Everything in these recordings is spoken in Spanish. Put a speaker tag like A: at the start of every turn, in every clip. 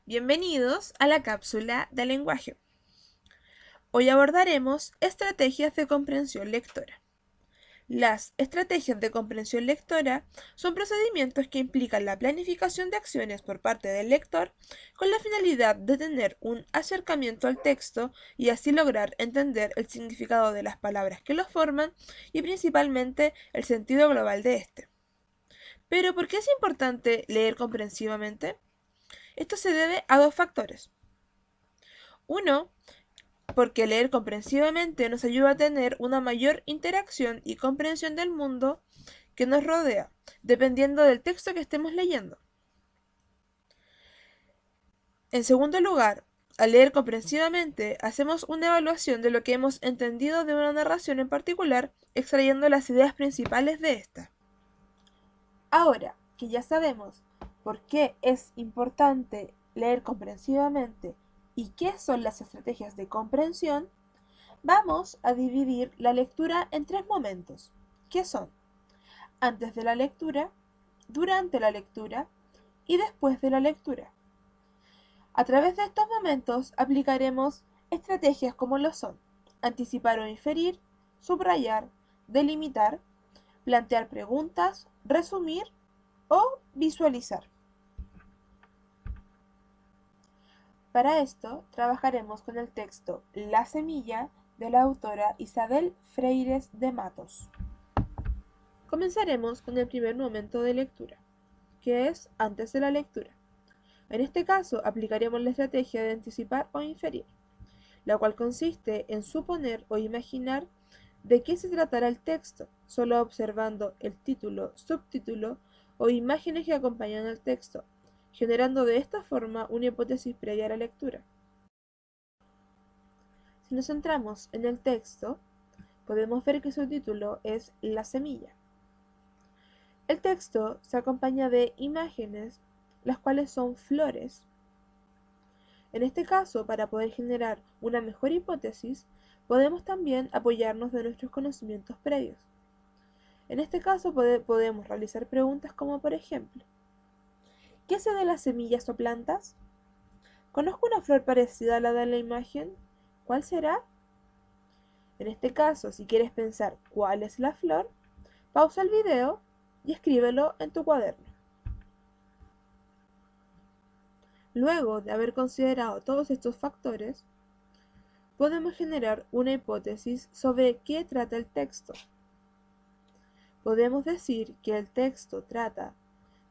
A: Bienvenidos a la cápsula de lenguaje. Hoy abordaremos estrategias de comprensión lectora. Las estrategias de comprensión lectora son procedimientos que implican la planificación de acciones por parte del lector con la finalidad de tener un acercamiento al texto y así lograr entender el significado de las palabras que lo forman y principalmente el sentido global de este. Pero, ¿por qué es importante leer comprensivamente? Esto se debe a dos factores. Uno, porque leer comprensivamente nos ayuda a tener una mayor interacción y comprensión del mundo que nos rodea, dependiendo del texto que estemos leyendo. En segundo lugar, al leer comprensivamente, hacemos una evaluación de lo que hemos entendido de una narración en particular, extrayendo las ideas principales de esta. Ahora que ya sabemos por qué es importante leer comprensivamente y qué son las estrategias de comprensión, vamos a dividir la lectura en tres momentos, que son antes de la lectura, durante la lectura y después de la lectura. A través de estos momentos aplicaremos estrategias como lo son anticipar o inferir, subrayar, delimitar, plantear preguntas, resumir o visualizar. Para esto trabajaremos con el texto La semilla de la autora Isabel Freires de Matos. Comenzaremos con el primer momento de lectura, que es antes de la lectura. En este caso aplicaremos la estrategia de anticipar o inferir, la cual consiste en suponer o imaginar de qué se tratará el texto, solo observando el título, subtítulo o imágenes que acompañan al texto, generando de esta forma una hipótesis previa a la lectura. Si nos centramos en el texto, podemos ver que su título es La semilla. El texto se acompaña de imágenes, las cuales son flores. En este caso, para poder generar una mejor hipótesis, podemos también apoyarnos de nuestros conocimientos previos. En este caso podemos realizar preguntas como por ejemplo, ¿qué sé de las semillas o plantas? ¿Conozco una flor parecida a la de la imagen? ¿Cuál será? En este caso, si quieres pensar cuál es la flor, pausa el video y escríbelo en tu cuaderno. Luego de haber considerado todos estos factores, podemos generar una hipótesis sobre qué trata el texto. Podemos decir que el texto trata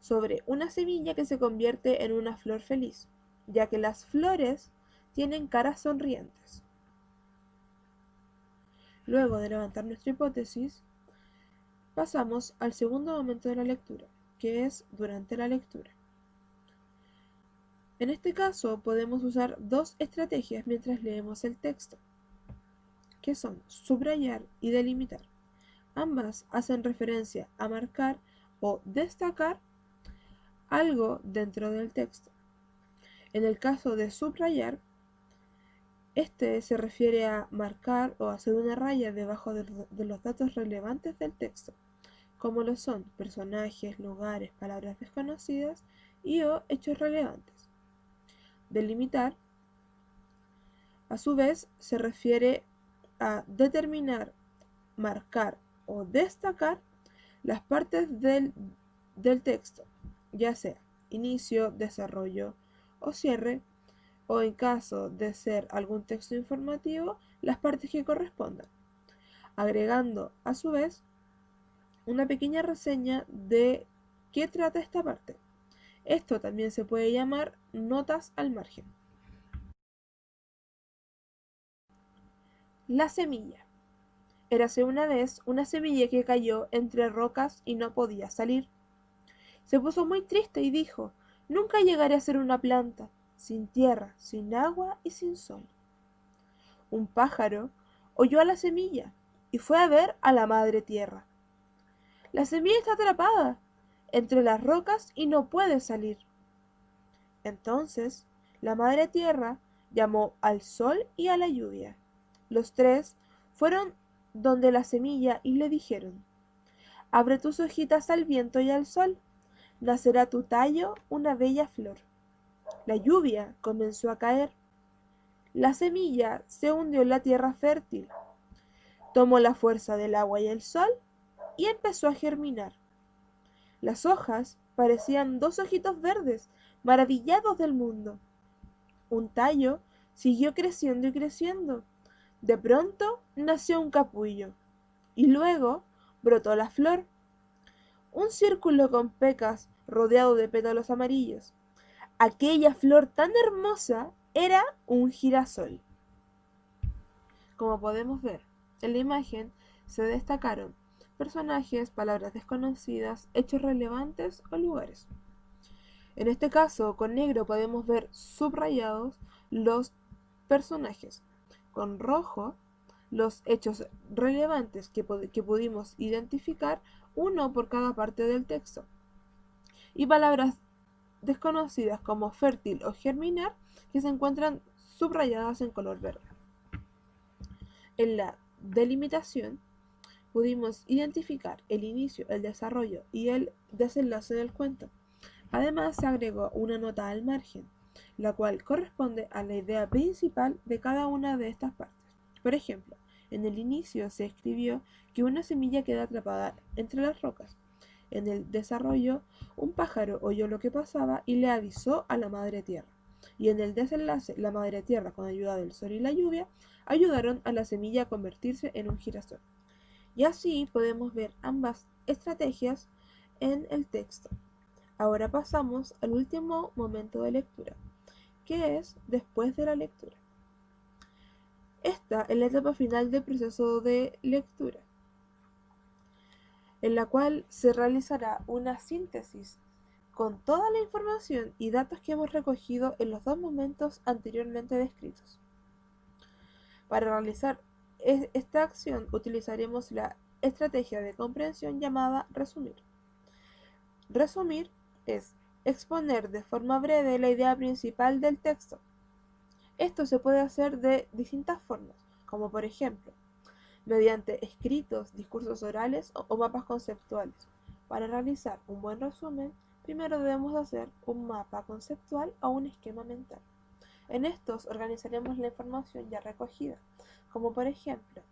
A: sobre una semilla que se convierte en una flor feliz, ya que las flores tienen caras sonrientes. Luego de levantar nuestra hipótesis, pasamos al segundo momento de la lectura, que es durante la lectura. En este caso podemos usar dos estrategias mientras leemos el texto, que son subrayar y delimitar. Ambas hacen referencia a marcar o destacar algo dentro del texto. En el caso de subrayar, este se refiere a marcar o hacer una raya debajo de los datos relevantes del texto, como lo son personajes, lugares, palabras desconocidas y o hechos relevantes. Delimitar, a su vez, se refiere a determinar, marcar o destacar las partes del texto, ya sea inicio, desarrollo o cierre, o en caso de ser algún texto informativo, las partes que correspondan, agregando a su vez una pequeña reseña de qué trata esta parte. Esto también se puede llamar notas al margen. La semilla. Érase una vez una semilla que cayó entre rocas y no podía salir. Se puso muy triste y dijo, nunca llegaré a ser una planta, sin tierra, sin agua y sin sol. Un pájaro oyó a la semilla y fue a ver a la madre tierra. La semilla está atrapada entre las rocas y no puede salir. Entonces, la madre tierra llamó al sol y a la lluvia. Los tres fueron donde la semilla y le dijeron, abre tus hojitas al viento y al sol, nacerá tu tallo una bella flor. La lluvia comenzó a caer. La semilla se hundió en la tierra fértil, tomó la fuerza del agua y el sol y empezó a germinar. Las hojas parecían dos ojitos verdes, maravillados del mundo. Un tallo siguió creciendo y creciendo. De pronto nació un capullo y luego brotó la flor, un círculo con pecas rodeado de pétalos amarillos. Aquella flor tan hermosa era un girasol. Como podemos ver en la imagen, se destacaron personajes, palabras desconocidas, hechos relevantes o lugares. En este caso, con negro podemos ver subrayados los personajes, con rojo los hechos relevantes que pudimos identificar, uno por cada parte del texto, y palabras desconocidas como fértil o germinar que se encuentran subrayadas en color verde. En la delimitación pudimos identificar el inicio, el desarrollo y el desenlace del cuento. Además, se agregó una nota al margen, la cual corresponde a la idea principal de cada una de estas partes. Por ejemplo, en el inicio se escribió que una semilla queda atrapada entre las rocas. En el desarrollo, un pájaro oyó lo que pasaba y le avisó a la madre tierra. Y en el desenlace, la madre tierra, con ayuda del sol y la lluvia, ayudaron a la semilla a convertirse en un girasol. Y así podemos ver ambas estrategias en el texto. Ahora pasamos al último momento de lectura, que es después de la lectura. Esta es la etapa final del proceso de lectura, en la cual se realizará una síntesis con toda la información y datos que hemos recogido en los dos momentos anteriormente descritos. Para realizar esta acción utilizaremos la estrategia de comprensión llamada resumir. Resumir es exponer de forma breve la idea principal del texto. Esto se puede hacer de distintas formas, como por ejemplo, mediante escritos, discursos orales o mapas conceptuales. Para realizar un buen resumen, primero debemos hacer un mapa conceptual o un esquema mental. En estos organizaremos la información ya recogida, como por ejemplo,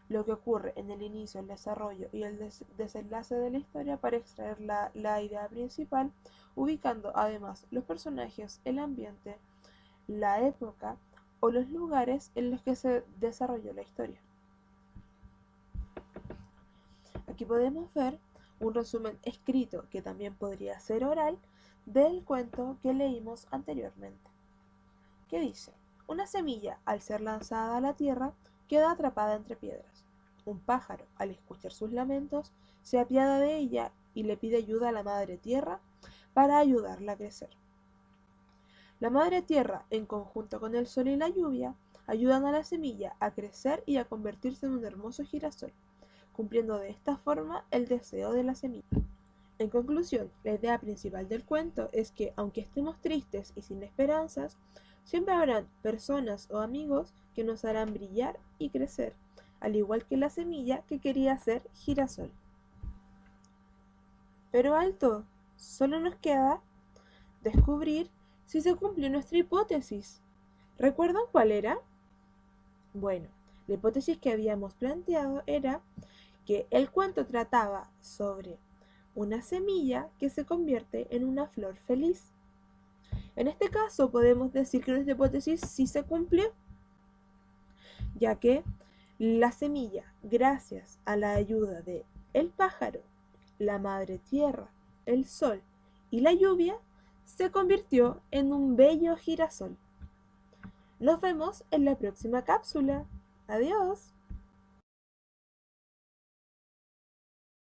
A: lo que ocurre en el inicio, el desarrollo y el desenlace de la historia para extraer la idea principal, ubicando además los personajes, el ambiente, la época o los lugares en los que se desarrolló la historia. Aquí podemos ver un resumen escrito, que también podría ser oral, del cuento que leímos anteriormente, que dice: una semilla, al ser lanzada a la tierra, queda atrapada entre piedras. Un pájaro, al escuchar sus lamentos, se apiada de ella y le pide ayuda a la madre tierra para ayudarla a crecer. La madre tierra, en conjunto con el sol y la lluvia, ayudan a la semilla a crecer y a convertirse en un hermoso girasol, cumpliendo de esta forma el deseo de la semilla. En conclusión, la idea principal del cuento es que, aunque estemos tristes y sin esperanzas, siempre habrán personas o amigos que nos harán brillar y crecer, al igual que la semilla que quería ser girasol. Pero alto, solo nos queda descubrir si se cumplió nuestra hipótesis. ¿Recuerdan cuál era? Bueno, la hipótesis que habíamos planteado era que el cuento trataba sobre una semilla que se convierte en una flor feliz. En este caso podemos decir que nuestra hipótesis sí se cumplió, ya que la semilla, gracias a la ayuda de el pájaro, la madre tierra, el sol y la lluvia, se convirtió en un bello girasol. Nos vemos en la próxima cápsula. Adiós.